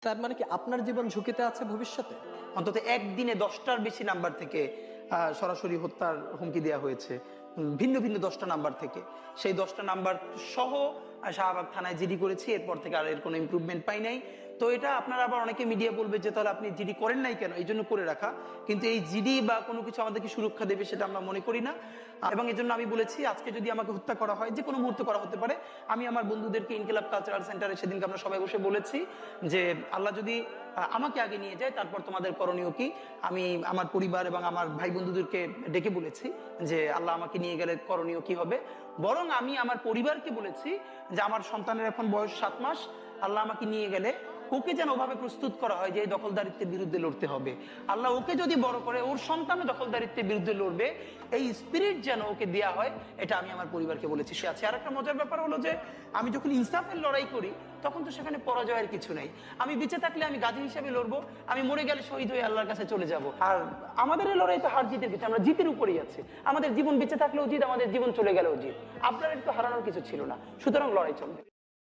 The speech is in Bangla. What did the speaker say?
তার মানে কি আপনার জীবন ঝুঁকিতে আছে ভবিষ্যতে? অন্তত একদিনে 10টার বেশি নাম্বার থেকে সরাসরি হত্যার হুমকি দেওয়া হয়েছে, ভিন্ন ভিন্ন 10টা নাম্বার থেকে। সেই 10টা নাম্বার সহ শাহবাগ থানায় জিডি করেছি, এরপর থেকে আর এর কোনো ইমপ্রুভমেন্ট পাই নাই। তো এটা আপনারা আবার অনেকে মিডিয়া বলবে যে তাহলে আপনি জিডি করেন নাই কেন, এই জন্য করে রাখা। কিন্তু এই জিডি বা কোনো কিছু আমাদেরকে সুরক্ষা দেবে সেটা আমরা মনে করি না। এবং এই জন্য আমি বলেছি আজকে যদি আমাকে হত্যা করা হয়, যে কোনো মুহূর্তে করা হতে পারে, আমি আমার বন্ধুদেরকে ইনকিলাব কালচারাল সেন্টারে সেদিনকে আমরা সবাই বসে বলেছি যে আল্লাহ যদি আমাকে আগে নিয়ে যায় তারপর তোমাদের করণীয় কি। আমি আমার পরিবার এবং আমার ভাই বন্ধুদেরকে ডেকে বলেছি যে আল্লাহ আমাকে নিয়ে গেলে করণীয় কি হবে। বরং আমি আমার পরিবারকে বলেছি যে আমার সন্তানের এখন বয়স 7 মাস, আল্লাহ আমাকে নিয়ে গেলে ওকে যেন ওভাবে প্রস্তুত করা হয় যে এই দখলদারিত্বের বিরুদ্ধে লড়তে হবে। আল্লাহ ওকে যদি বড় করে ওর সন্তানও দখলদারিত্বের বিরুদ্ধে লড়বে, এই স্পিরিট যেন ওকে দেওয়া হয়, এটা আমি আমার পরিবারকে বলেছি। সে আছে। আর একটা মজার ব্যাপার হলো যে আমি যখন ইনসাফের লড়াই করি তখন তো সেখানে পরাজয়ের কিছু নেই। আমি বেঁচে থাকলে আমি গাজী হিসেবে লড়বো, আমি মরে গেলে শহীদ হয়ে আল্লাহর কাছে চলে যাব। আর আমাদের এই লড়াই তো হার জিতের কিছু, আমরা জিতের উপরেই আছি। আমাদের জীবন বেঁচে থাকলেও জিত, আমাদের জীবন চলে গেলেও জিত। আপনার একটু হারানোর কিছু ছিল না, সুতরাং লড়াই চলবে।